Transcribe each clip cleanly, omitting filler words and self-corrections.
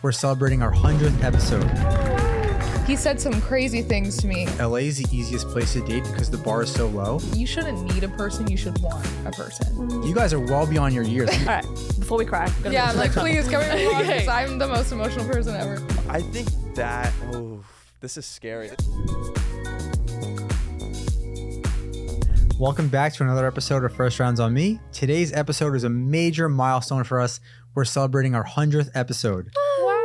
we're celebrating our 100th episode. He said some crazy things to me. LA is the easiest place to date because the bar is so low. You shouldn't need a person, you should want a person. You guys are well beyond your years. All right, before we cry. Yeah, I'm like, please, can we move on? Because I'm the most emotional person ever. I think that, this is scary. Welcome back to another episode of First Rounds on Me. Today's episode is a major milestone for us. We're celebrating our 100th episode.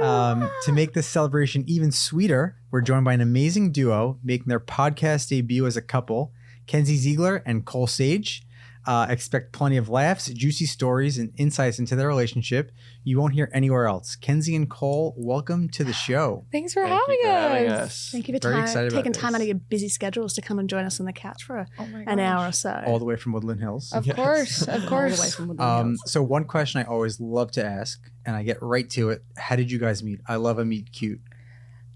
To make this celebration even sweeter, we're joined by an amazing duo making their podcast debut as a couple, Kenzie Ziegler and Cole Sage. Expect plenty of laughs, juicy stories, and insights into their relationship you won't hear anywhere else. Kenzie and Cole, welcome to the show. Thanks for having us. Thank you for Very excited taking about time this. out of your busy schedules to come and join us on the couch for Oh my an gosh. hour or so. All the way from Woodland Hills. Of course, of All the way course. from Woodland Hills. So one question I always love to ask, and I get right to it. How did you guys meet? I love a meet cute.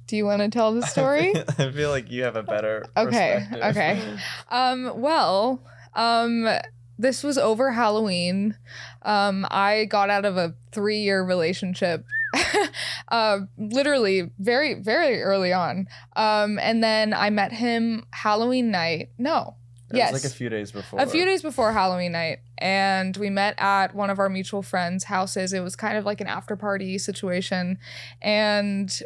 Do you want to tell the story? I feel like you have a better Okay, perspective. okay. This was over Halloween. I got out of a 3-year relationship, literally very, very early on. And then I met him Halloween night. No. It Yes. was like a few days before. A few days before Halloween night, and we met at one of our mutual friends' houses. It was kind of like an after party situation, and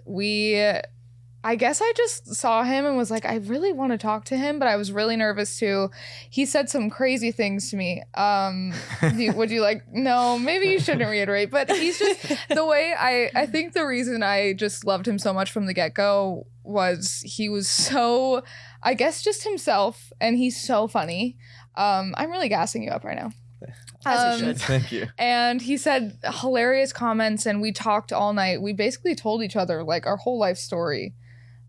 I guess I just saw him and was like, I really want to talk to him, but I was really nervous too. He said some crazy things to me. Would you like, no, maybe you shouldn't reiterate, but he's just the way I think the reason I just loved him so much from the get-go was he was so, I guess, just himself, and he's so funny. I'm really gassing you up right now. As you should. Thank you. And he said hilarious comments, and we talked all night. We basically told each other like our whole life story.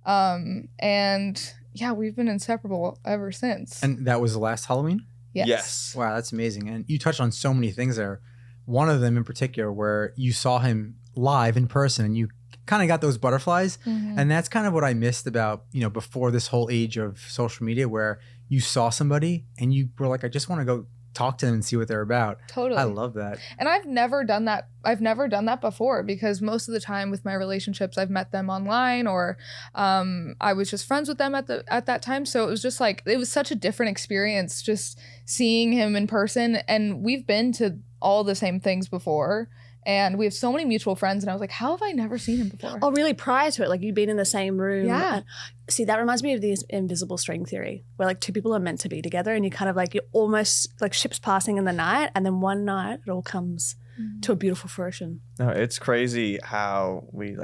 And yeah, we've been inseparable ever since. And that was the last Halloween? Yes. Wow, that's amazing. And you touched on so many things there. One of them in particular where you saw him live in person and you kind of got those butterflies. Mhm. And that's kind of what I missed about, before this whole age of social media where you saw somebody and you were like, I just want to go talk to them and see what they're about. Totally. I love that. And I've never done that. I've never done that before because most of the time with my relationships, I've met them online or I was just friends with them at that time. So it was just like, it was such a different experience just seeing him in person. And we've been to all the same things before. And we have so many mutual friends. And I was like, how have I never seen him before? Oh, really? Prior to it, like you'd been in the same room. Yeah. And, see, that reminds me of the invisible string theory, where like two people are meant to be together, and you kind of like you're almost like ships passing in the night, and then one night it all comes to a beautiful fruition. No, it's crazy how we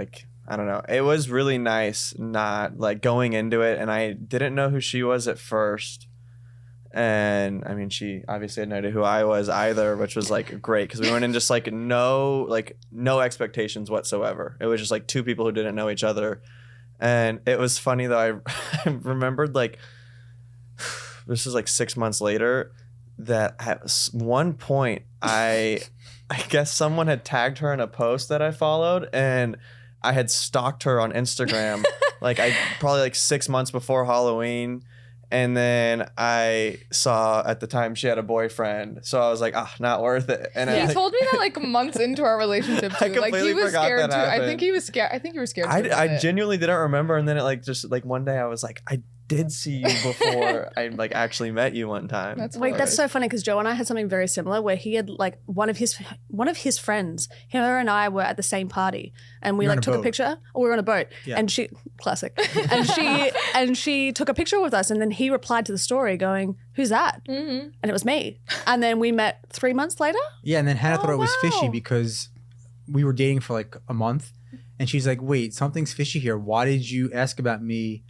I don't know. It was really nice not like going into it, and I didn't know who she was at first. And I mean, she obviously had no idea who I was either, which was like great because we went in just like no expectations whatsoever. It was just like two people who didn't know each other. And it was funny though. I remembered like this was like 6 months later that at one point I guess someone had tagged her in a post that I followed, and I had stalked her on Instagram probably like 6 months before Halloween. And then I saw at the time she had a boyfriend. So I was like, not worth it. And He told me that like months into our relationship too. I Like he completely was forgot scared that too. I happened. think he was scared. I think you were scared. too I about it. genuinely didn't remember. And then it just one day I was like, I did see you before I actually met you one time. That's Wait, that's hilarious. so funny because Joe and I had something very similar where he had like one of his friends, her and I were at the same party, and we You're on like a took a boat. picture. Or we were on a boat, Yeah. and she classic, and she took a picture with us, and then he replied to the story going, "Who's that?" Mhm. And it was me. And then we met 3 months later. Yeah, and then Hannah thought Oh, it was fishy wow. because we were dating for like a month. And she's like, wait, something's fishy here. Why did you ask about me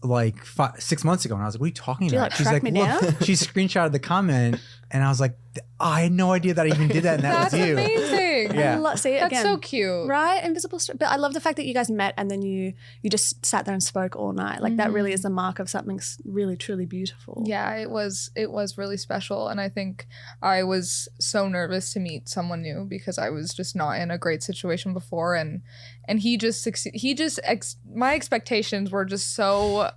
like 6 months ago? And I was like, what are you talking Did you, about? like, She's track like, me look, down? she screenshotted the comment. And I was like, I had no idea that I even did that. And that That's was you. amazing. Yeah. See, That's again, so cute. right? Invisible string. But I love the fact that you guys met and then you just sat there and spoke all night. Like that really is the mark of something really, truly beautiful. Yeah, it was really special, and I think I was so nervous to meet someone new because I was just not in a great situation before, and he just my expectations were just so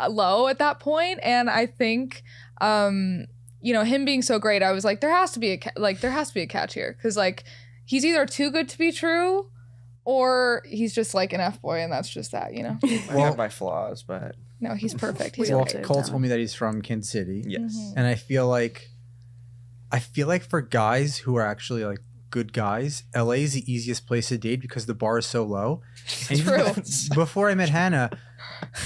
low at that point, and I think him being so great, I was like, there has to be a catch here, because like he's either too good to be true or he's just like an F-boy and that's just that, you know? I have my flaws, but No, he's perfect. He's Well, great. Cole told me that he's from Kansas City. yes. Mhm. And I feel like for guys who are actually like good guys, LA is the easiest place to date because the bar is so low. And even before I met Hannah,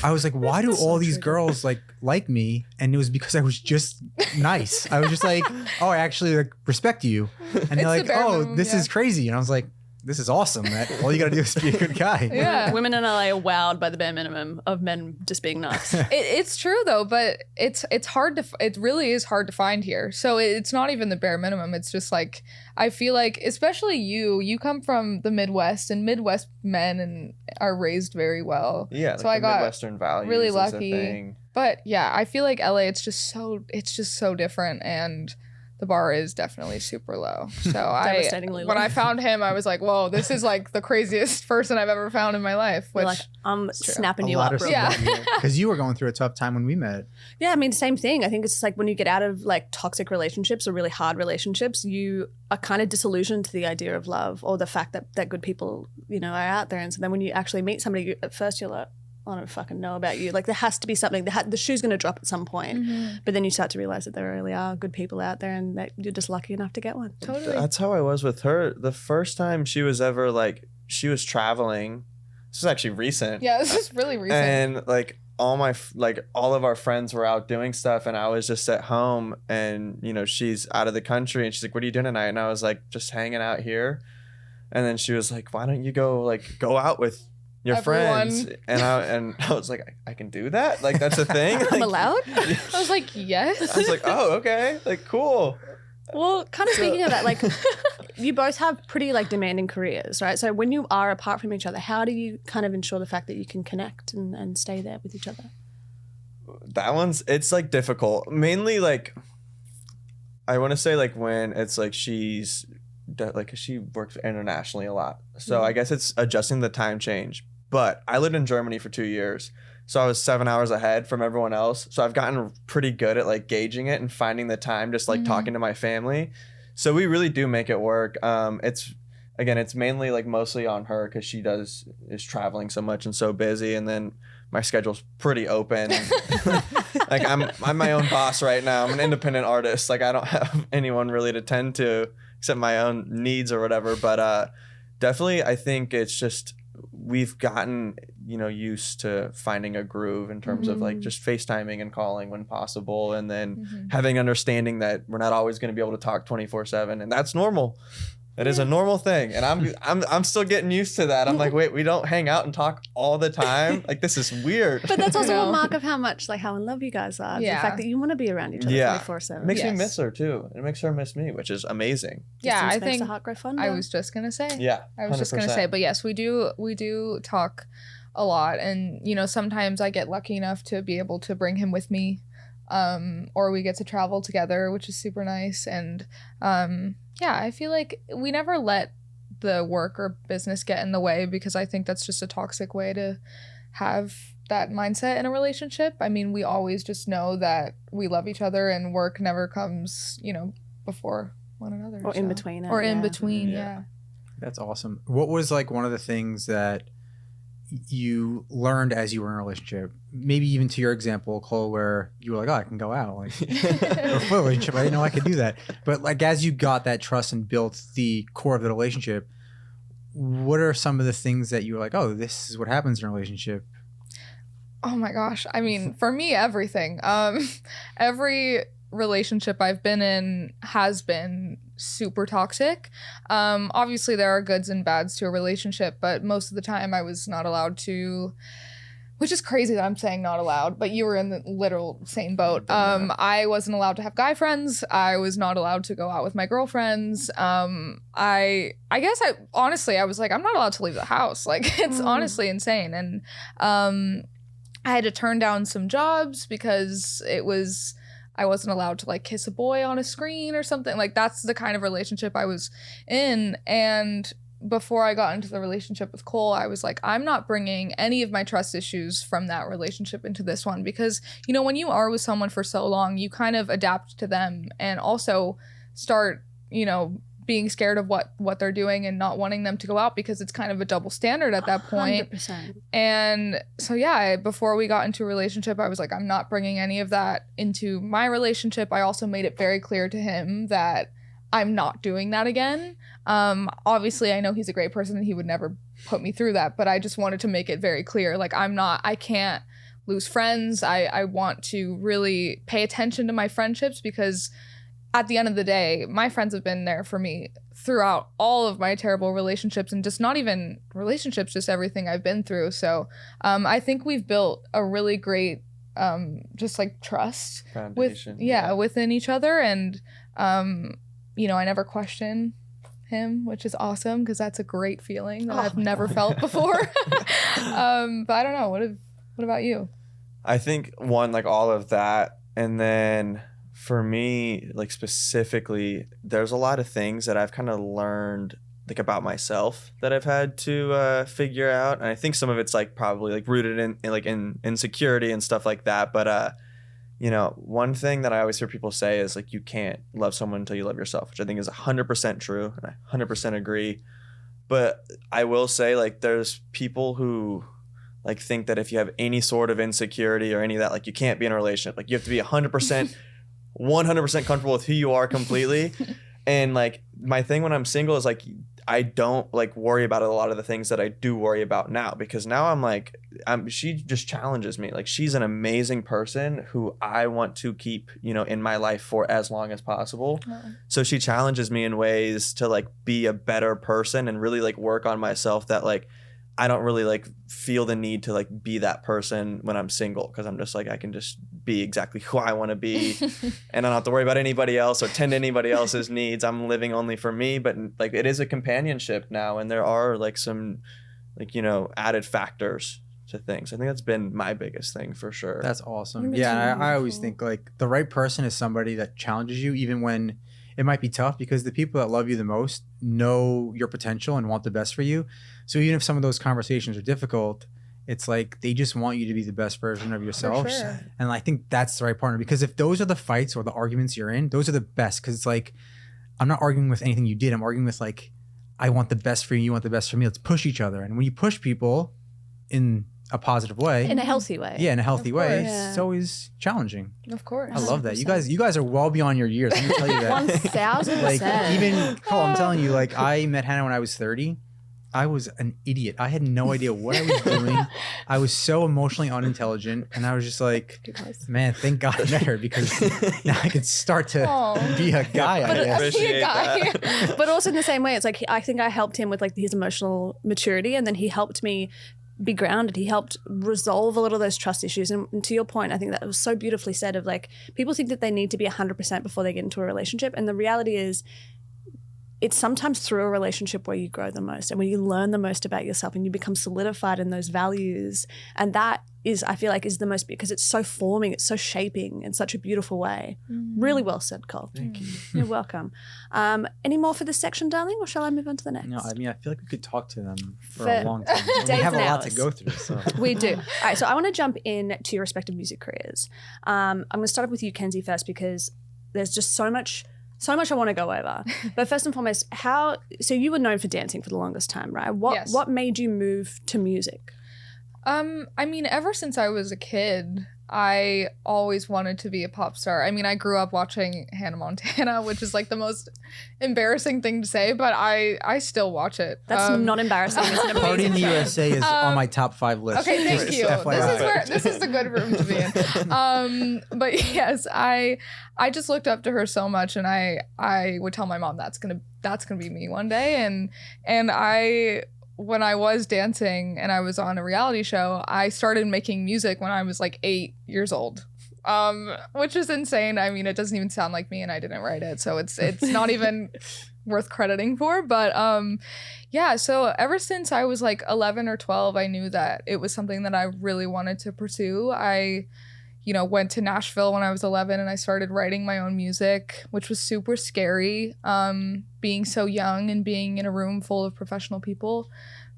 I was like, why do all these girls like me? And it was because I was just nice. I was just like, oh, I actually like respect you. And they're like, oh, this is crazy. And I was like, this is awesome. All you got to do is be a good guy. Yeah. Women in LA are wowed by the bare minimum of men just being nice. It's true though, but it's hard to, it really is hard to find here. So it's not even the bare minimum. It's just like, I feel like, especially you come from the Midwest, and Midwest men are raised very well. Yeah. So I got Midwestern values really is a lucky. thing. But yeah, I feel like LA, it's just so different, and the bar is definitely super low. So Devastatingly when low. I found him, I was like, whoa, this is like the craziest person I've ever found in my life. We're Which like, I'm snapping you lot up. of real Yeah. quick. Because you were going through a tough time when we met. Yeah, I mean, same thing. I think it's like when you get out of like toxic relationships or really hard relationships, you are kind of disillusioned to the idea of love or the fact that good people, you know, are out there. And so then when you actually meet somebody, at first you're like, I don't fucking know about you. Like there has to be something. The shoe's going to drop at some point. But then you start to realize that there really are good people out there and that you're just lucky enough to get one. totally. That's how I was with her. The first time she was ever like, she was traveling. This was actually recent. Yeah, this is really recent. And like all of our friends were out doing stuff, and I was just at home, and you know, she's out of the country, and she's like, what are you doing tonight? And I was like, just hanging out here. And then she was like, why don't you go out with your Everyone. friends? And I was like, I can do that? Like that's a thing? I'm Like, allowed? I was like, yes. I was like, oh, okay. Like cool. Well, kind of speaking of that, like you both have pretty like demanding careers, right? So when you are apart from each other, how do you kind of ensure the fact that you can connect and stay there with each other? It's like difficult. Mainly like, I want to say like when it's like she works internationally a lot. So I guess it's adjusting the time change. But I lived in Germany for 2 years. So I was 7 hours ahead from everyone else. So I've gotten pretty good at like gauging it and finding the time, just like talking to my family. So we really do make it work. It's mainly like mostly on her because she is traveling so much and so busy. And then my schedule's pretty open. Like I'm my own boss right now. I'm an independent artist. Like I don't have anyone really to tend to except my own needs or whatever. But definitely I think it's just we've gotten, you know, used to finding a groove in terms of like just FaceTiming and calling when possible, and then having understanding that we're not always going to be able to talk 24/7, and that's normal. It is a normal thing, and I'm still getting used to that. I'm like, wait, we don't hang out and talk all the time. Like this is weird. But that's also a mark of how in love you guys are. Yeah. The fact that you want to be around each other Yeah. 24/7. It makes me Yes. miss her too. It makes her miss me, which is amazing. Yeah, Distance I makes think the heart grow fonder. I was just gonna say. Yeah, I was just gonna say, but yes, we do talk a lot, and you know, sometimes I get lucky enough to be able to bring him with me, or we get to travel together, which is super nice. And yeah, I feel like we never let the work or business get in the way, because I think that's just a toxic way to have that mindset in a relationship. I mean, we always just know that we love each other, and work never comes, you know, before one another, Or in between it, or in yeah. between. Yeah. Yeah. That's awesome. What was like one of the things that you learned as you were in a relationship? Maybe even to your example, Chloe, where you were like, oh, I can go out. Like, before the relationship, I didn't know I could do that. But like, as you got that trust and built the core of the relationship, what are some of the things that you were like, oh, this is what happens in a relationship? Oh my gosh. I mean, for me, everything. Every relationship I've been in has been super toxic. Obviously, there are goods and bads to a relationship, but most of the time I was not allowed to, which is crazy that I'm saying not allowed, but you were in the literal same boat. I wasn't allowed to have guy friends. I was not allowed to go out with my girlfriends. I guess I was like, I'm not allowed to leave the house. Like, it's honestly insane. And I had to turn down some jobs because I wasn't allowed to like kiss a boy on a screen or something. Like, that's the kind of relationship I was in. And before I got into the relationship with Cole, I was like, I'm not bringing any of my trust issues from that relationship into this one, because, you know, when you are with someone for so long, you kind of adapt to them and also start, you know, being scared of what they're doing and not wanting them to go out, because it's kind of a double standard at that point. 100%. And so, yeah, before we got into a relationship, I was like, I'm not bringing any of that into my relationship. I also made it very clear to him that I'm not doing that again. Obviously, I know he's a great person and he would never put me through that, but I just wanted to make it very clear. Like, I can't lose friends. I want to really pay attention to my friendships, because at the end of the day, my friends have been there for me throughout all of my terrible relationships, and just not even relationships, just everything I've been through. So I think we've built a really great just like trust Foundation, within each other. And you know, I never question him, which is awesome, because that's a great feeling that I've never felt before. But I don't know. What about you? I think one, like all of that, and then for me, like specifically, there's a lot of things that I've kind of learned like about myself that I've had to figure out, and I think some of it's like probably like rooted in insecurity and stuff like that. But you know, one thing that I always hear people say is like, you can't love someone until you love yourself, which I think is 100% true, and I 100% agree. But I will say, like, there's people who like think that if you have any sort of insecurity or any of that, like, you can't be in a relationship. Like, you have to be 100% 100% comfortable with who you are completely. And like, my thing when I'm single is like, I don't like worry about a lot of the things that I do worry about now, because now I'm like, she just challenges me. Like, she's an amazing person who I want to keep, you know, in my life for as long as possible. So she challenges me in ways to like be a better person and really like work on myself, that like I don't really like feel the need to like be that person when I'm single, because I'm just like, I can just be exactly who I want to be and I don't have to worry about anybody else or tend to anybody else's needs. I'm living only for me. But like, it is a companionship now, and there are like some like, you know, added factors to things. I think that's been my biggest thing for sure. That's awesome. Yeah, and I always think like the right person is somebody that challenges you even when it might be tough, because the people that love you the most know your potential and want the best for you. So even if some of those conversations are difficult, it's like they just want you to be the best version of yourself. Sure. And I think that's the right partner, because if those are the fights or the arguments you're in, those are the best, because it's like, I'm not arguing with anything you did. I'm arguing with like, I want the best for you, you want the best for me. Let's push each other. And when you push people in a positive way, In a healthy way. yeah, in a healthy Of way, course. it's always challenging. Of course. I love that. You guys are well beyond your years. Let me tell you that. 1000%. Like, even Cole, I'm telling you, like, I met Hannah when I was 30. I was an idiot. I had no idea what I was doing. I was so emotionally unintelligent, and I was just like, man, thank God I met her, because now I can start to be a guy, I guess. Appreciate that. But also in the same way, it's like, I think I helped him with like his emotional maturity, and then he helped me be grounded. He helped resolve a lot of those trust issues. And to your point, I think that was so beautifully said, of like, people think that they need to be 100% before they get into a relationship. And the reality is, it's sometimes through a relationship where you grow the most and when you learn the most about yourself and you become solidified in those values. And that is, I feel like, is the most, because it's so forming, it's so shaping in such a beautiful way. Really well said, Cole. Thank you. You're welcome. Any more for this section, darling, or shall I move on to the next? No, I mean, I feel like we could talk to them for For a long time. We days have a and lot to hours. go through. So. We do. All right, so I want to jump in to your respective music careers. I'm going to start off with you, Kenzie, first, because there's just so much I want to go over. But first and foremost, so you were known for dancing for the longest time, right? Yes. What made you move to music? I mean, ever since I was a kid, I always wanted to be a pop star. I mean, I grew up watching Hannah Montana, which is like the most embarrassing thing to say, but I still watch it. That's not embarrassing. It's an Party in the amazing show. USA is on my top 5 list. Okay, thank Just you. FYI. This is a good room to be in. But yes, I just looked up to her so much, and I would tell my mom that's gonna be me one day. And when I was dancing and I was on a reality show, I started making music when I was like 8 years old. Which is insane. I mean, it doesn't even sound like me, and I didn't write it, so it's not even worth crediting for. But yeah, so ever since I was like 11 or 12, I knew that it was something that I really wanted to pursue. I went to Nashville when I was 11, and I started writing my own music, which was super scary, being so young and being in a room full of professional people.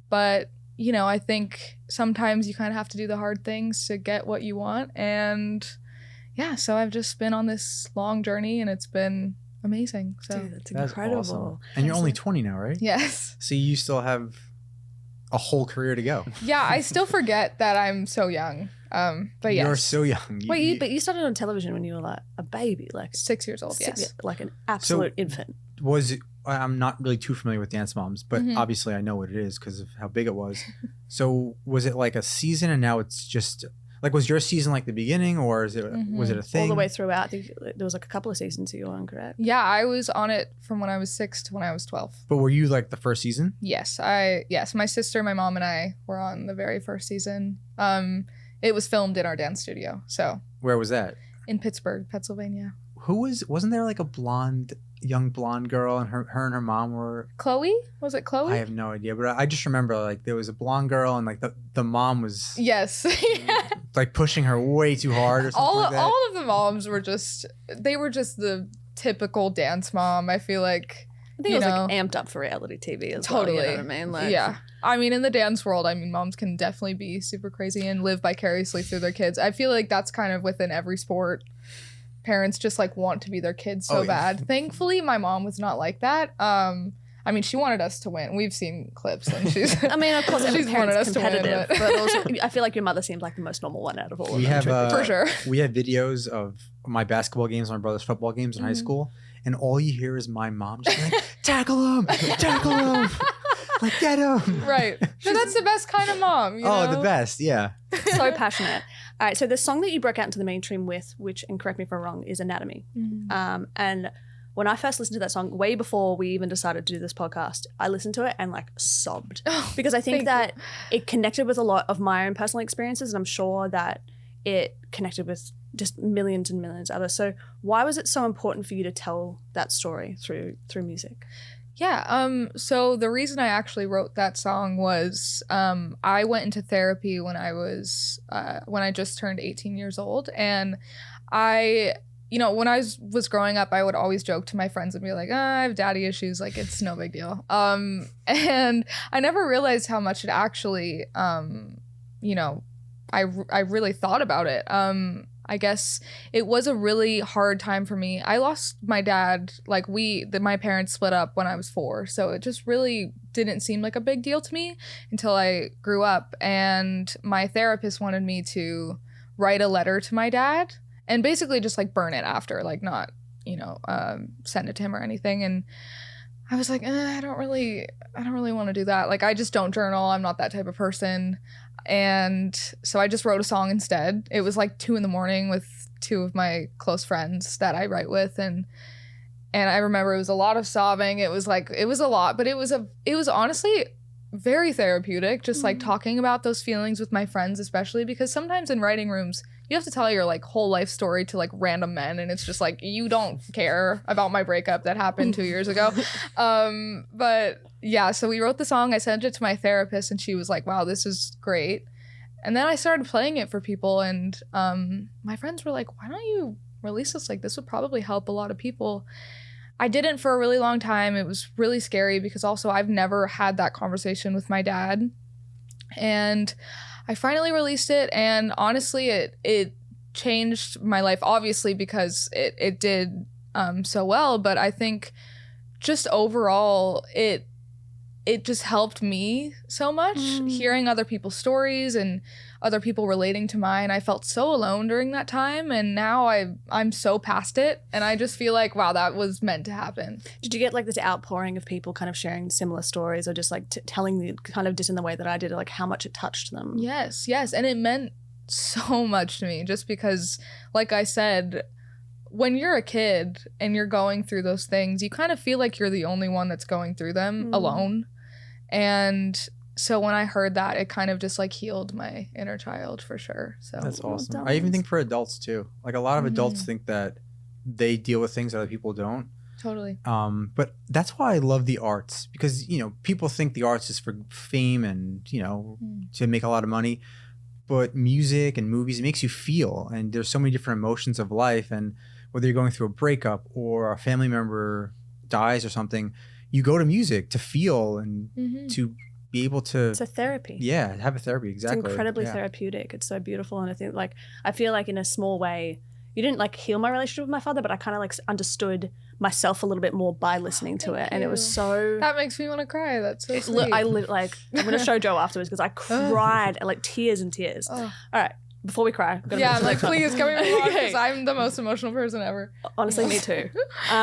But I think sometimes you kind of have to do the hard things to get what you want. And yeah, so I've just been on this long journey, and it's been amazing. So Dude, that's That's incredible. awesome. And you're only 20 now, right? yes. So you still have a whole career to go. Yeah, I still forget that I'm so young. But yes. You're so young. Wait, but you started on television when you were like a baby, like 6 years old, yes. like an absolute infant. Was it, I'm not really too familiar with Dance Moms, but Mhm. obviously I know what it is because of how big it was. So was it like a season and now it's just like, was your season like the beginning or was it a thing? All the way throughout. I think there was like a couple of seasons you were on, correct? Yeah, I was on it from when I was 6 to when I was 12. But were you like the first season? Yes, my sister, my mom, and I were on the very first season. It was filmed in our dance studio, so Where was that? in Pittsburgh, Pennsylvania. Wasn't there like a young blonde girl and her and her mom were, Chloe? Was it Chloe? I have no idea, but I just remember like there was a blonde girl and like the mom was Yes. like pushing her way too hard or something like that. all of the moms were just the typical dance mom. I feel like I think it was like amped up for reality TV as well. Totally. You know what I mean? Like, yeah. I mean, in the dance world, I mean, moms can definitely be super crazy and live vicariously through their kids. I feel like that's kind of within every sport. Parents just like want to be their kids so bad. Thankfully, my mom was not like that. I mean, she wanted us to win. We've seen clips, and she's. I mean, of course, she's every wanted parent's us to win, competitive, but- but also, I feel like your mother seems like the most normal one out of all of We them. have For sure. We have videos of my basketball games, my brother's football games in high school, and all you hear is my mom just like, tackle him, like get him. Right. So that's the best kind of mom. You know? The best, yeah. So passionate. All right, so the song that you broke out into the mainstream with, which, and correct me if I'm wrong, is Anatomy. And when I first listened to that song, way before we even decided to do this podcast, I listened to it and like sobbed because I think that it connected with a lot of my own personal experiences, and I'm sure that it connected with just millions and millions of others. So why was it so important for you to tell that story through music? Yeah. So the reason I actually wrote that song was I went into therapy when I just turned 18 years old, and when I was growing up, I would always joke to my friends and be like, I have daddy issues, like it's no big deal. And I never realized how much it actually, I really thought about it. I guess it was a really hard time for me. I lost my dad, like my parents split up when I was 4. So it just really didn't seem like a big deal to me until I grew up. And my therapist wanted me to write a letter to my dad and basically just like burn it after, like not, send it to him or anything. And I was like, I don't really want to do that. Like I just don't journal. I'm not that type of person. And so I just wrote a song instead. It was like 2 a.m. with 2 of my close friends that I write with. And I remember it was a lot of sobbing. It was a lot, but it was honestly very therapeutic. Just like talking about those feelings with my friends, especially because sometimes in writing rooms, you have to tell your like whole life story to like random men. And it's just like, you don't care about my breakup that happened 2 years ago. But yeah, so we wrote the song. I sent it to my therapist and she was like, wow, this is great. And then I started playing it for people. And my friends were like, why don't you release this? Like, this would probably help a lot of people. I didn't for a really long time. It was really scary because also I've never had that conversation with my dad. And I finally released it, and honestly, it changed my life, obviously, because it did so well. But I think just overall, it just helped me so much, hearing other people's stories and other people relating to mine. I felt so alone during that time, and now I'm so past it, and I just feel like, wow, that was meant to happen. Did you get like this outpouring of people kind of sharing similar stories, or just like telling the kind of just in the way that I did, like how much it touched them? Yes, and it meant so much to me, just because, like I said, when you're a kid and you're going through those things, you kind of feel like you're the only one that's going through them alone. And so when I heard that, it kind of just like healed my inner child for sure. So that's awesome. I even think for adults too. Like a lot of adults think that they deal with things that other people don't. Totally. But that's why I love the arts, because people think the arts is for fame and to make a lot of money. But music and movies, it makes you feel, and there's so many different emotions of life. And whether you're going through a breakup or a family member dies or something, you go to music to feel and to be able to. It's a therapy. Yeah, have a therapy. Exactly. It's incredibly therapeutic. It's so beautiful. And I feel like in a small way, you didn't like heal my relationship with my father, but I kind of like understood myself a little bit more by listening to it. And it was so... That makes me want to cry. That's so sweet. I'm going to show Joe afterwards because I cried like tears and tears. All right. Before we cry. Yeah, I'm like, please, can we move on? Because I'm the most emotional person ever. Honestly, me too.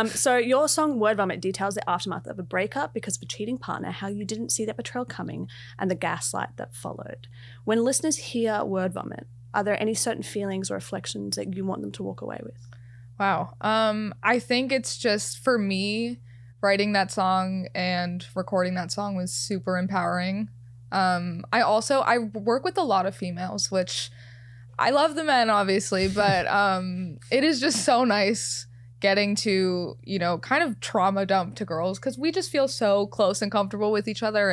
So your song Word Vomit details the aftermath of a breakup because of a cheating partner, how you didn't see that betrayal coming, and the gaslight that followed. When listeners hear Word Vomit, are there any certain feelings or reflections that you want them to walk away with? Wow. I think it's just, for me, writing that song and recording that song was super empowering. I work with a lot of females, which... I love the men, obviously, but it is just so nice getting to, you know, kind of trauma dump to girls because we just feel so close and comfortable with each other.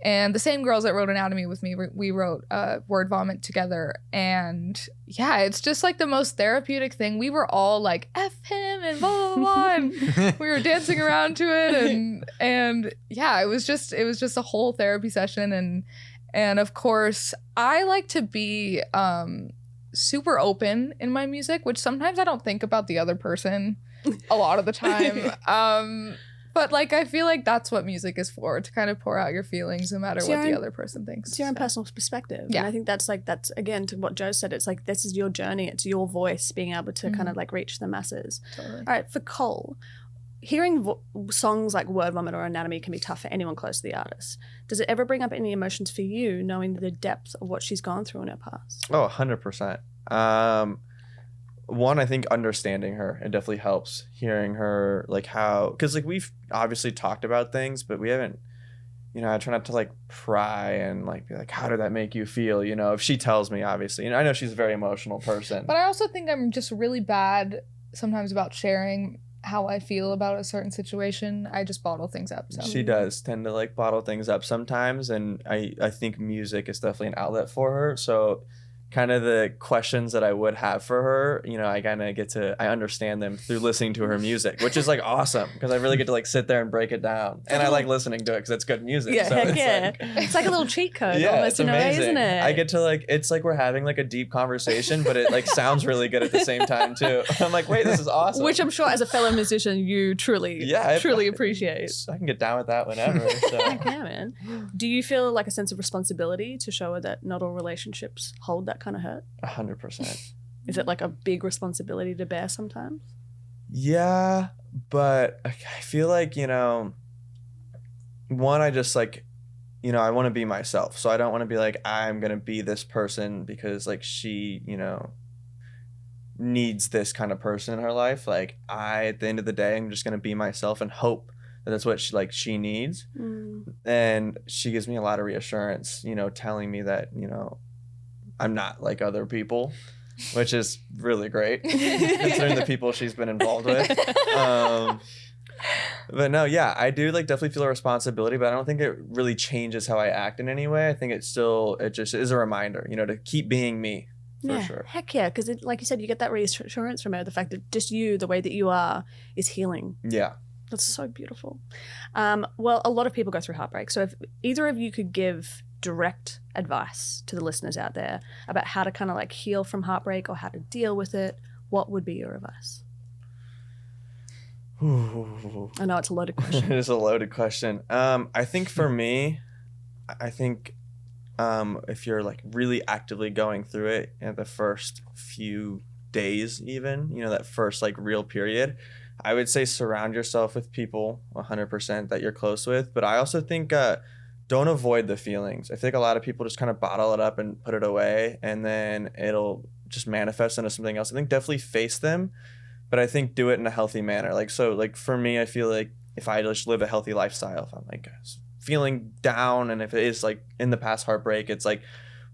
And the same girls that wrote Anatomy with me, we wrote Word Vomit together. And yeah, it's just like the most therapeutic thing. We were all like, F him and blah, blah, blah. And we were dancing around to it. And yeah, it was just a whole therapy session. And of course, I like to be super open in my music, which sometimes I don't think about the other person a lot of the time. But like, I feel like that's what music is for, to kind of pour out your feelings no matter what the other person thinks. It's your own personal perspective. Yeah. And I think that's again, to what Joe said, it's like, this is your journey. It's your voice being able to kind of like reach the masses. Totally. All right, for Cole, hearing songs like Word Vomit or Anatomy can be tough for anyone close to the artist. Does it ever bring up any emotions for you, knowing the depth of what she's gone through in her past? Oh, 100%. One, I think understanding her, it definitely helps hearing her, like how, because like we've obviously talked about things, but we haven't, you know, I try not to like pry and like be like, how did that make you feel? You know, if she tells me, obviously, and I know she's a very emotional person. But I also think I'm just really bad sometimes about sharing how I feel about a certain situation. I just bottle things up. So. She does tend to like bottle things up sometimes, and I think music is definitely an outlet for her. So kind of the questions that I would have for her, you know, I kind of I understand them through listening to her music, which is like awesome because I really get to like sit there and break it down. And I like listening to it because it's good music. Yeah, so heck it's yeah. like, It's like a little cheat code yeah, almost it's in a way, amazing. isn't it? I get to like, it's like we're having like a deep conversation, but it like sounds really good at the same time too. I'm like, wait, this is awesome. Which I'm sure as a fellow musician, you truly appreciate. I can get down with that whenever. So. Heck yeah, man. Do you feel like a sense of responsibility to show her that not all relationships hold that kind of hurt? 100%. Is it like a big responsibility to bear sometimes? Yeah, but I feel like, you know, one, I just like, you know, I want to be myself. So I don't want to be like, I'm going to be this person because like she, you know, needs this kind of person in her life. Like at the end of the day, I'm just going to be myself and hope that that's what she needs. And she gives me a lot of reassurance, you know, telling me that, you know, I'm not like other people, which is really great considering the people she's been involved with. But no, yeah, I do like definitely feel a responsibility, but I don't think it really changes how I act in any way. I think it just is a reminder, you know, to keep being me for sure. Heck yeah, because like you said, you get that reassurance from her, the fact that just you, the way that you are, is healing. Yeah. That's so beautiful. Well, a lot of people go through heartbreak. So if either of you could give direct advice to the listeners out there about how to kind of like heal from heartbreak or how to deal with it, what would be your advice? Ooh. I know it's a loaded question. It is a loaded question. I think for me, if you're like really actively going through it in the first few days, even, you know, that first like real period, I would say surround yourself with people 100% that you're close with. But I also think don't avoid the feelings. I think a lot of people just kind of bottle it up and put it away, and then it'll just manifest into something else. I think definitely face them, but I think do it in a healthy manner. Like, so like for me, I feel like if I just live a healthy lifestyle, if I'm like feeling down, and if it is like in the past heartbreak, it's like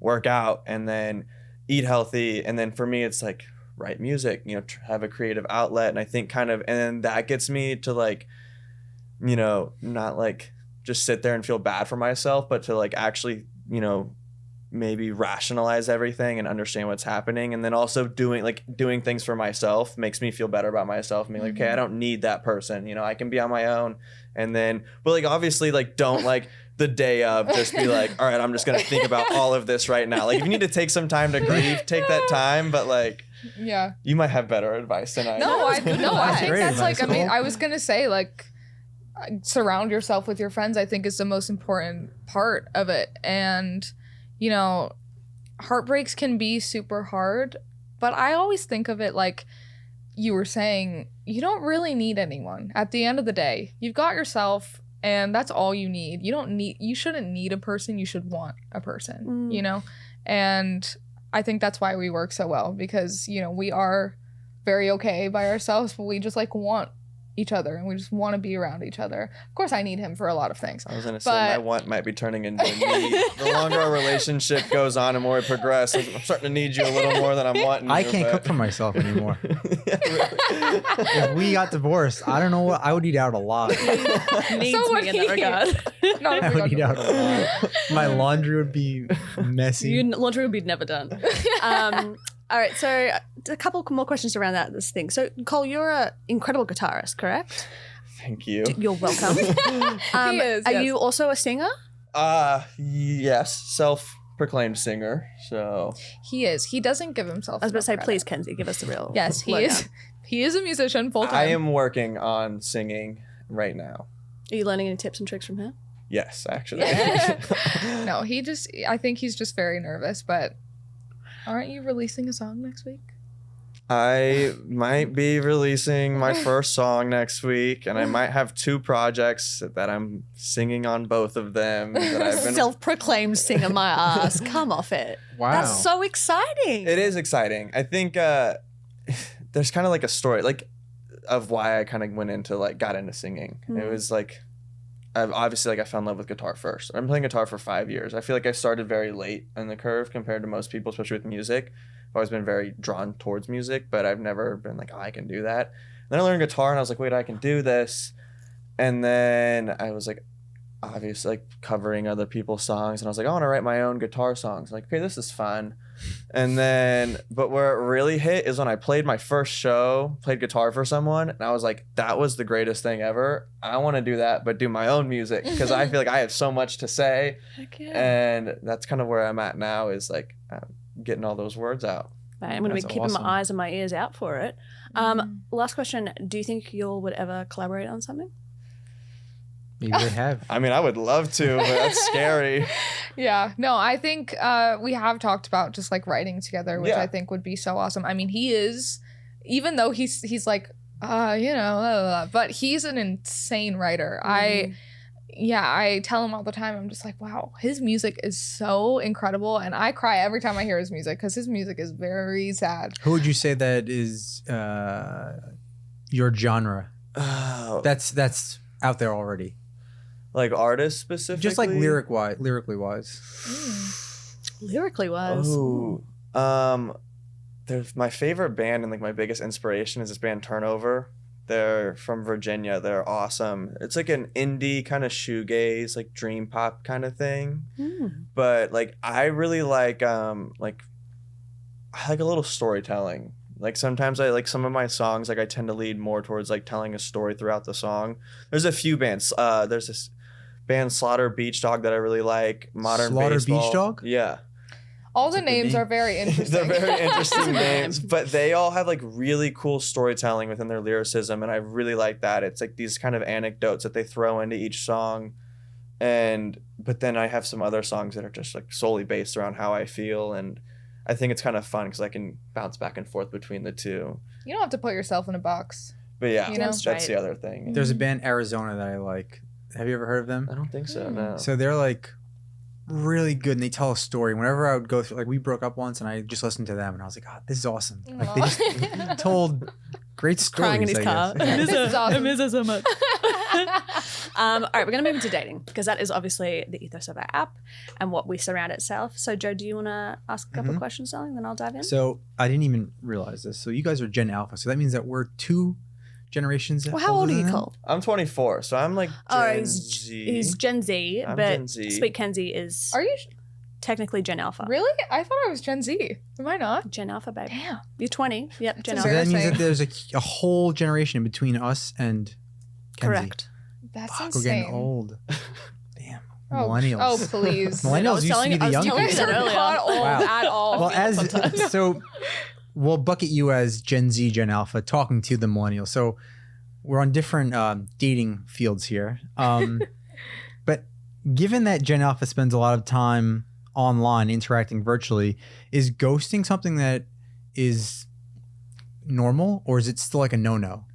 work out and then eat healthy. And then for me, it's like write music, you know, have a creative outlet. And I think kind of, and then that gets me to like, you know, not like just sit there and feel bad for myself, but to like actually, you know, maybe rationalize everything and understand what's happening. And then also doing things for myself makes me feel better about myself. I mean, like, okay, I don't need that person, you know, I can be on my own. And then, but like, obviously like, don't like the day of just be like, all right, I'm just going to think about all of this right now. Like if you need to take some time to grieve, take that time. But like, Yeah. You might have better advice than I do. No, I think Great that's like, I advice. mean, I was going to say, like, surround yourself with your friends, I think is the most important part of it. And, you know, heartbreaks can be super hard, but I always think of it like you were saying, you don't really need anyone. At the end of the day, you've got yourself and that's all you need. You shouldn't need a person, you should want a person, you know? And I think that's why we work so well, because, you know, we are very okay by ourselves, but we just like want each other and we just want to be around each other. Of course, I need him for a lot of things. I was going to say my want might be turning into a need. The longer our relationship goes on and more we progress, I'm starting to need you a little more than I'm wanting you. I can't cook for myself anymore. If we got divorced, I don't know what I would eat out a lot. Needs So would me in that he. regard. Not if I we would got eat out a lot. My laundry would be messy. Laundry would be never done. All right, so a couple more questions around this thing. So, Cole, you're an incredible guitarist, correct? Thank you. You're welcome. He is, Are yes. you also a singer? Yes, self-proclaimed singer. So He is. He doesn't give himself. I was about to say, enough please, credit. Kenzie, give us the real. Yes, he lowdown. is. He is a musician full time. I am working on singing right now. Are you learning any tips and tricks from him? Yes, actually. No, I think he's just very nervous, but aren't you releasing a song next week? I might be releasing my first song next week, and I might have 2 projects that I'm singing on both of them. That I've been. Self-proclaimed singer, my ass. Come off it. Wow. That's so exciting. It is exciting. I think there's kind of like a story, like, of why I kind of got into singing. It was like, obviously, like, I fell in love with guitar first. I've been playing guitar for 5 years. I feel like I started very late in the curve compared to most people, especially with music. I've always been very drawn towards music, but I've never been like, oh, I can do that. And then I learned guitar, and I was like, wait, I can do this. And then I was like, obviously, like, covering other people's songs, and I was like, I want to write my own guitar songs. Like, okay, this is fun. And then, but where it really hit is when I played my first show, played guitar for someone, and I was like, that was the greatest thing ever. I want to do that, but do my own music, because I feel like I have so much to say. Heck yeah. And that's kind of where I'm at now, is like getting all those words out. Right, I'm going to be That's keeping awesome. my eyes and my ears out for it. Last question. Do you think you all would ever collaborate on something? Maybe they have. I mean, I would love to, but that's scary. Yeah. No, I think we have talked about just like writing together, which Yeah. I think would be so awesome. I mean, he is, even though he's like, you know, blah, blah, blah, but he's an insane writer. I tell him all the time, I'm just like, wow, his music is so incredible. And I cry every time I hear his music because his music is very sad. Who would you say that is your genre? That's out there already. Like artists specifically? Just like lyrically wise. Lyrically wise. Oh, there's my favorite band and like my biggest inspiration is this band Turnover. They're from Virginia. They're awesome. It's like an indie kind of shoegaze, like dream pop kind of thing. But like I really like I like a little storytelling. Like sometimes I like some of my songs, like I tend to lead more towards like telling a story throughout the song. There's a few bands. There's this band Slaughter Beach Dog that I really like. Modern Slaughter Baseball. Beach Dog? Yeah. All the That's a good names name. are very interesting. They're very interesting names, but they all have like really cool storytelling within their lyricism, and I really like that. It's like these kind of anecdotes that they throw into each song, but then I have some other songs that are just like solely based around how I feel, and I think it's kind of fun because I can bounce back and forth between the two. You don't have to put yourself in a box. But yeah, You know? that's Right. the other thing. There's a band Arizona that I like. Have you ever heard of them? I don't think so. No. So they're like really good, and they tell a story. Whenever I would go through, like we broke up once, and I just listened to them, and I was like, "God, this is awesome!" Like they just told great stories. Crying in his I car. guess. This is awesome. I miss her so much. All right, we're going to move into dating because that is obviously the ethos of our app and what we surround itself. So, Joe, do you want to ask a couple of questions, darling? Then I'll dive in. So I didn't even realize this. So you guys are Gen Alpha. So that means that we're 2 generations. Well, how old older are you, than them? Cole? I'm 24, so I'm like Gen Oh, Z. he's Gen Z, I'm but Gen Z. Sweet Kenzie is Are you technically Gen Alpha. really? I thought I was Gen Z. Am I not? Gen Alpha, baby. Damn. You're 20. Yep, Gen a So Alpha. that means that Embarrassing. there's a whole generation in between us and Kenzie. Correct. That's Fuck, we're insane. getting old. Damn. Oh, Millennials. Oh, please. Millennials used to be the young telling you people. that earlier. Not old Wow. at all. Well, so we'll bucket you as Gen Z, Gen Alpha, talking to the millennials. So we're on different dating fields here. But given that Gen Alpha spends a lot of time online interacting virtually, is ghosting something that is normal, or is it still like a no-no?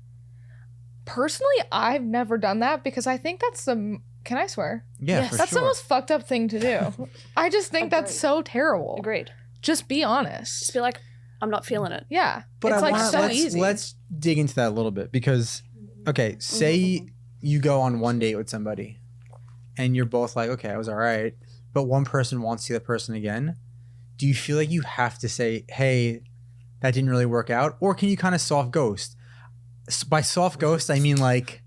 Personally, I've never done that because I think that's the... Can I swear? Yeah, Yes. for That's sure. the most fucked up thing to do. I just think that's Agreed. so terrible. Agreed. Just be honest. Just be like, I'm not feeling it. Yeah. But it's I like wanna- so let's, easy. Let's dig into that a little bit because, okay, say you go on one date with somebody and you're both like, okay, I was all right, but one person wants to see that person again. Do you feel like you have to say, hey, that didn't really work out? Or can you kind of soft ghost? By soft ghost, I mean like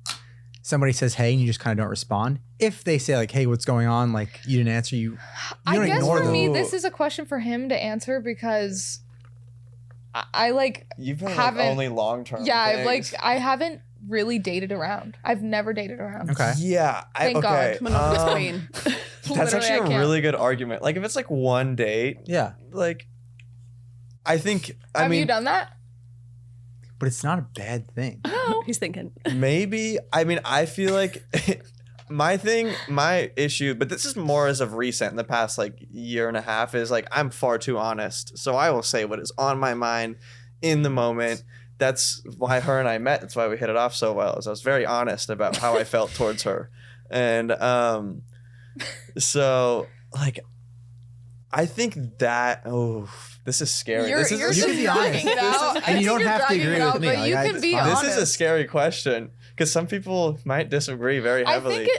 somebody says, hey, and you just kind of don't respond. If they say like, hey, what's going on? Like you didn't answer, you I don't guess ignore for them. me, this is a question for him to answer because I like... You've been like Haven't- only long term. Yeah, I haven't really dated around. I've never dated around. Okay. Yeah. Thank God. Monogamous queen. That's Literally, I actually a can't. really good argument. Like if it's like one date, Yeah, like I think Have you done that? but it's not a bad thing. No. He's thinking. maybe. I mean, I feel like my issue, but this is more as of recent in the past like year and a half, is like I'm far too honest. So I will say what is on my mind in the moment. That's why her and I met. That's why we hit it off so well. Is I was very honest about how I felt towards her. And so like I think that this is scary. You're This is you can be honest. dragging it out. And I you think don't you're have to dragging agree it with out, me. But Like, you I- can it's be fine. honest. This is a scary question because some people might disagree very heavily.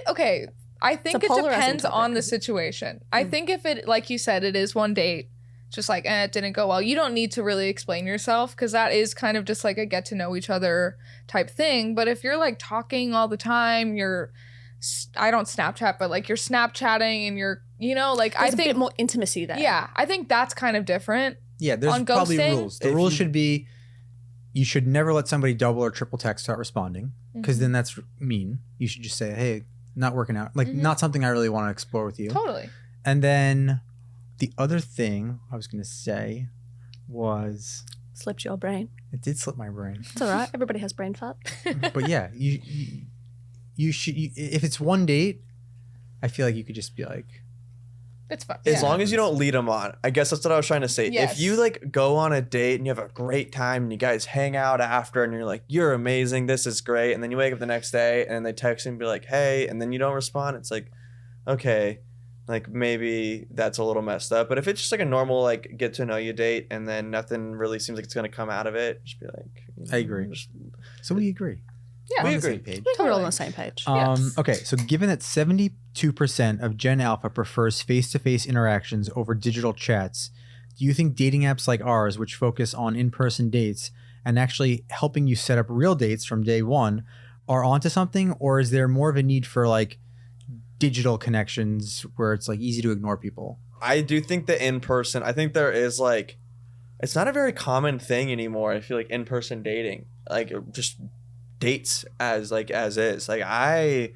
I think It's a it polarizing depends topic. on the situation. I think if it, like you said, it is one date, just like, it didn't go well. You don't need to really explain yourself because that is kind of just like a get to know each other type thing. But if you're like talking all the time, I don't Snapchat, but like you're Snapchatting and you're, like There's I a think, bit more intimacy there. yeah, I think that's kind of different. Yeah, there's On probably ghosting? rules. The If rules you- should be you should never let somebody double or triple text without responding because Mm-hmm. then that's mean. You should just say, hey, not working out. Like, Mhm. not something I really want to explore with you. Totally. And then the other thing I was going to say was, Slipped your brain. it did slip my brain. It's all right. Everybody has brain fart. But yeah, you should, if it's one date, I feel like you could just be like, It's fun. As Yeah. long as you don't lead them on. I guess that's what I was trying to say. Yes. If you like go on a date and you have a great time and you guys hang out after and you're like, you're amazing, this is great. And then you wake up the next day and they text you and be like, hey, and then you don't respond. It's like, okay, like maybe that's a little messed up. But if it's just like a normal, like get to know you date and then nothing really seems like it's going to come out of it, just be like, I agree. So we agree. Yeah. We're We on the same agree. page. We're all Totally. on the same page. Yes. Okay, so given that 72% of Gen Alpha prefers face-to-face interactions over digital chats, do you think dating apps like ours, which focus on in-person dates and actually helping you set up real dates from day one, are onto something, or is there more of a need for like digital connections where it's like easy to ignore people? I do think that in person, I think there is like, it's not a very common thing anymore. I feel like in person dating, like just dates as is. Like I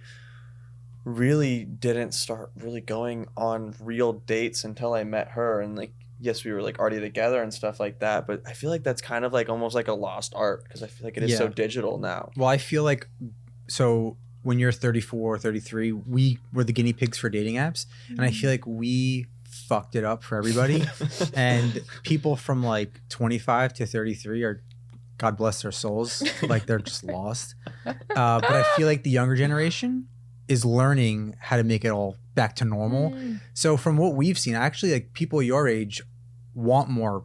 really didn't start really going on real dates until I met her, and like yes, we were like already together and stuff like that. But I feel like that's kind of like almost like a lost art because I feel like it is so Yeah. digital now. Well, I feel like, so when you're 34 or 33, we were the guinea pigs for dating apps, and I feel like we fucked it up for everybody. And people from like 25 to 33 are, God bless their souls, like they're just lost. But I feel like the younger generation is learning how to make it all back to normal. Mm. So from what we've seen, actually, like people your age want more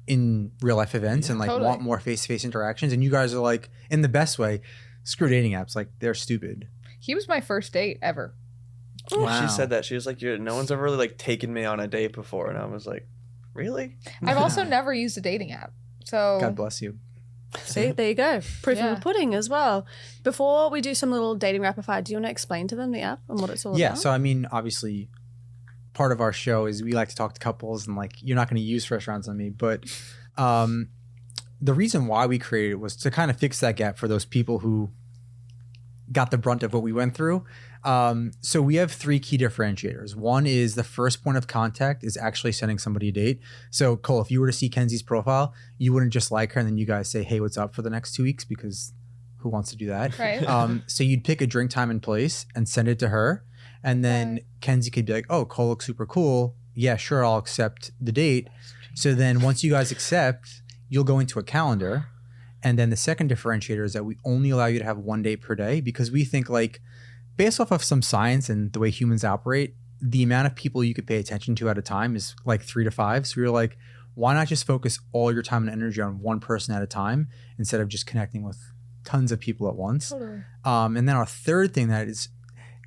in real life events and like Totally. want more face-to-face interactions. And you guys are like, in the best way, screw dating apps. Like they're stupid. He was my first date ever. Wow. She said that she was like, no one's ever really like taken me on a date before, and I was like, really? I've also never used a dating app. So God bless you. See, there you go. Proof in Yeah. the pudding as well. Before we do some little dating rapid fire, do you want to explain to them the app and what it's all Yeah. about? So, I mean, obviously, part of our show is we like to talk to couples and like, you're not going to use First Rounds on me. But the reason why we created it was to kind of fix that gap for those people who got the brunt of what we went through. So we have 3 key differentiators. One is the first point of contact is actually sending somebody a date. So Cole, if you were to see Kenzie's profile, you wouldn't just like her and then you guys say, hey, what's up for the next 2 weeks? Because who wants to do that? Right. So you'd pick a drink time and place and send it to her. And then Right. Kenzie could be like, oh, Cole looks super cool. Yeah, sure, I'll accept the date. So then once you guys accept, you'll go into a calendar. And then the second differentiator is that we only allow you to have 1 date per day because we think like based off of some science and the way humans operate, the amount of people you could pay attention to at a time is like 3 to 5. So we were like, why not just focus all your time and energy on one person at a time instead of just connecting with tons of people at once? Totally. And then our third thing that is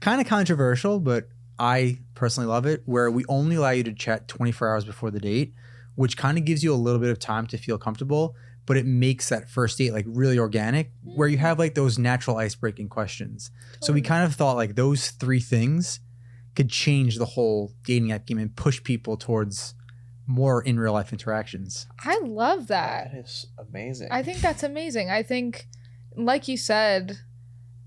kind of controversial, but I personally love it, where we only allow you to chat 24 hours before the date, which kind of gives you a little bit of time to feel comfortable, but it makes that first date like really organic, where you have like those natural ice-breaking questions. So we kind of thought like those 3 things could change the whole dating app game and push people towards more in real life interactions. I love that. That is amazing. I think that's amazing. I think, like you said,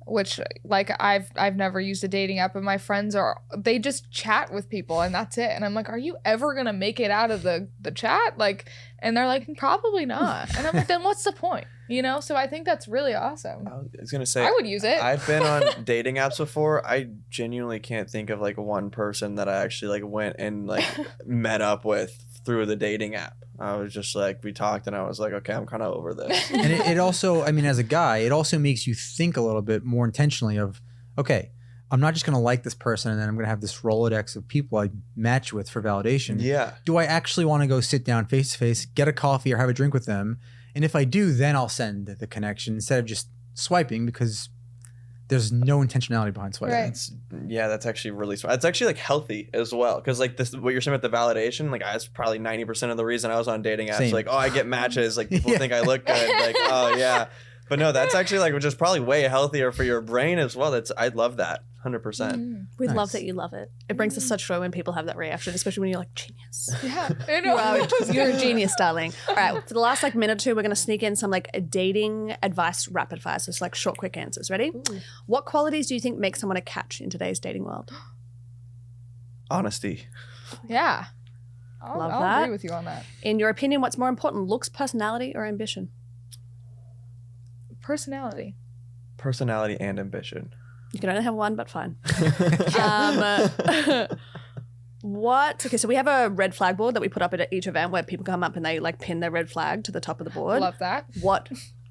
which like I've never used a dating app, but my friends they just chat with people and that's it. And I'm like, are you ever gonna make it out of the chat? Like, and they're like, probably not. And I'm like, then what's the point? You know? So I think that's really awesome. I was gonna say I would use it. I've been on dating apps before. I genuinely can't think of like one person that I actually like went and like met up with through the dating app. I was just like, we talked and I was like, okay, I'm kind of over this. And it also, I mean, as a guy, it also makes you think a little bit more intentionally of, okay, I'm not just going to like this person and then I'm going to have this Rolodex of people I match with for validation. Yeah. Do I actually want to go sit down face to face, get a coffee or have a drink with them? And if I do, then I'll send the connection instead of just swiping because there's no intentionality behind swiping. Right. That's actually really smart. It's actually like healthy as well. Cause like this, what you're saying about the validation, like that's probably 90% of the reason I was on dating apps. Same. Like, oh, I get matches. Like people think I look good. Like, oh yeah. But no, that's actually like, which is probably way healthier for your brain as well. I love that 100%. We Nice. love that you love it. It brings us such joy when people have that reaction, especially when you're like, genius. Yeah. I know. You're a genius, darling. All right, for the last like minute or two, we're going to sneak in some like dating advice rapid fire. So it's like short, quick answers. Ready? Ooh. What qualities do you think make someone a catch in today's dating world? Honesty. Yeah. I'll Love that. agree with you on that. In your opinion, what's more important, looks, personality, or ambition? Personality. Personality and ambition. You can only have one, but fine. Okay, so we have a red flag board that we put up at each event where people come up and they like pin their red flag to the top of the board. Love that. What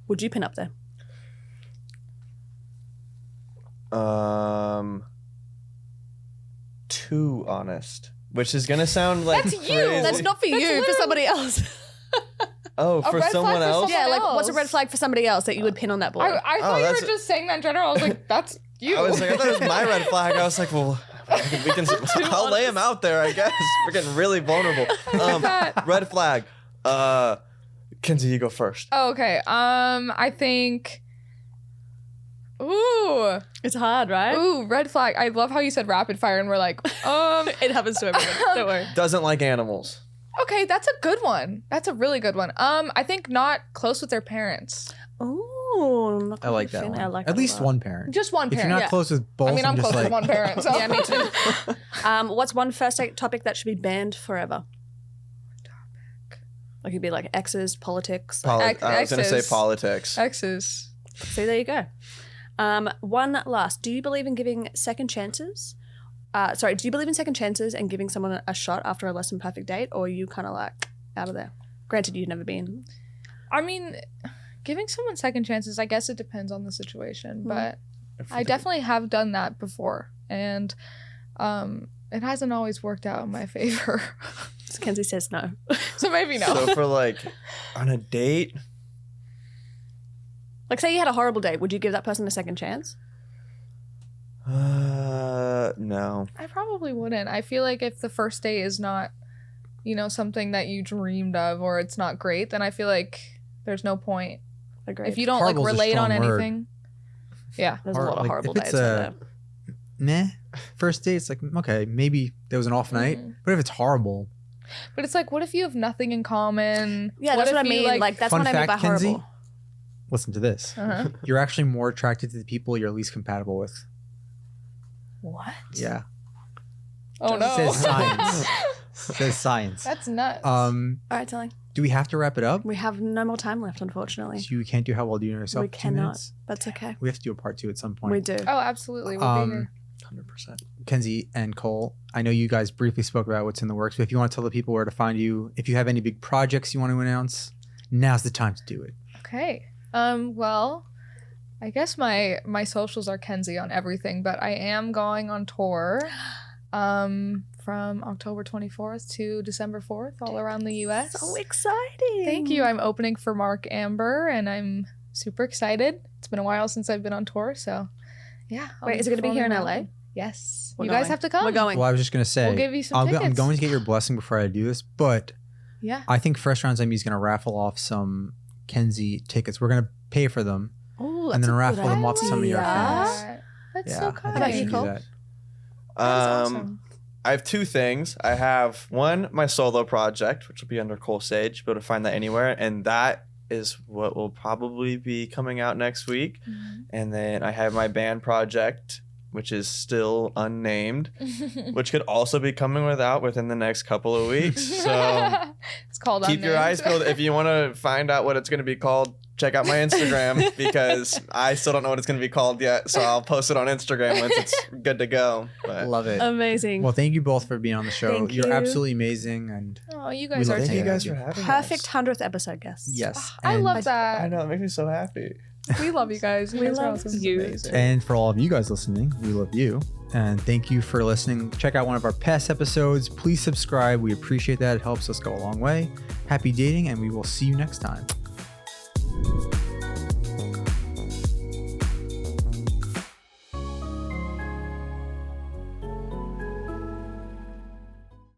would you pin up there? Too honest. Which is gonna sound like That's you. crazy. That's not for you, for literally- somebody else. Oh, A for red flag someone for else? someone Yeah, like what's a else. red flag for somebody else that you would pin on that board? I thought you that's- were just saying that in general. I was like, that's you. I was like, I thought it was my red flag. I was like, well, we can. I'll lay him out there. I guess we're getting really vulnerable. that. Red flag. Kenzie, you go first. Oh, okay. I think. Ooh, It's hard, right? ooh, red flag. I love how you said rapid fire, and we're like, It happens to everyone. Don't worry. Doesn't like animals. okay, that's a good one. That's a really good one. I think not close with their parents. Oh, I like that one. I like At that least a lot. one parent. Just one If you're parent. not Yeah. close with both, I mean, I'm just close like, with one parent. So. Yeah, me too. What's one first date topic that should be banned forever? Like it'd be like exes, politics. I was gonna say Exes. politics. Exes. See, there you go. One last. Do you believe in giving second chances? Do you believe in second chances and giving someone a shot after a less than perfect date, or are you kind of like out of there? Granted, you've never been. I mean, giving someone second chances, I guess it depends on the situation, but I definitely have done that before, and it hasn't always worked out in my favor. Kenzie says no. So maybe no. So for like on a date, Like, say you had a horrible date, would you give that person a second chance? no. I probably wouldn't. I feel like if the first date is not, something that you dreamed of, or it's not great, then I feel like there's no point. Agreed. If you don't Horrible's a relate on strong word. anything. Yeah. There's a lot of like, horrible if dates it's out there. meh, first date, it's like, okay, maybe there was an off night. Mhm. But if it's horrible, But it's like, what if you have nothing in common? Yeah, that's if what I you, mean. Like, that's Fun what I mean by fact, Kenzie? horrible. listen to this. Uh-huh. You're actually more attracted to the people you're least compatible with. What? Yeah. Oh no. Says science. Says science. That's nuts. All right, Tilly. Do we have to wrap it up? We have no more time left, unfortunately. So you can't do how well do you know yourself? We for 2 cannot. minutes? That's okay. We have to do a part 2 at some point. We do. Oh, absolutely. We'll be here. 100%. Kenzie and Cole, I know you guys briefly spoke about what's in the works, but if you want to tell the people where to find you, if you have any big projects you want to announce, now's the time to do it. Okay. Well, I guess my socials are Kenzie on everything, but I am going on tour from October 24th to December 4th all around the US. So exciting. Thank you. I'm opening for Mark Amber and I'm super excited. It's been a while since I've been on tour, so yeah. Wait, is it going to be here in LA? Yes. We're you guys going. have to come. We're going. Well, I was just going to say, We'll give you some tickets. I'm going to get your blessing before I do this, but Yeah. I think First Rounds on Me is going to raffle off some Kenzie tickets. We're going to pay for them Oh, and then that's a raffle good them off to some of your idea. friends. That's Yeah, so I think kind. we about you, should do Cole? that. That is awesome. I have 2 things. I have one, my solo project, which will be under Cole Sage, be able to find that anywhere. And that is what will probably be coming out next week. Mhm. And then I have my band project, which is still unnamed, which could also be coming out within the next couple of weeks. So It's called keep your Unnamed. eyes peeled. If you want to find out what it's going to be called, check out my Instagram because I still don't know what it's going to be called yet. So I'll post it on Instagram once it's good to go. But Love it. Amazing. Well, thank you both for being on the show. Thank You're you. absolutely amazing. And Oh, you We guys love are it. too. thank you Yeah. guys for having Perfect us. 100th episode guest. yes. I and- love I that. know, it makes me so happy. We love you guys. You We guys are love awesome. you. Amazing. And for all of you guys listening, we love you. And thank you for listening. Check out one of our past episodes. Please subscribe. We appreciate that. It helps us go a long way. Happy dating, and we will see you next time.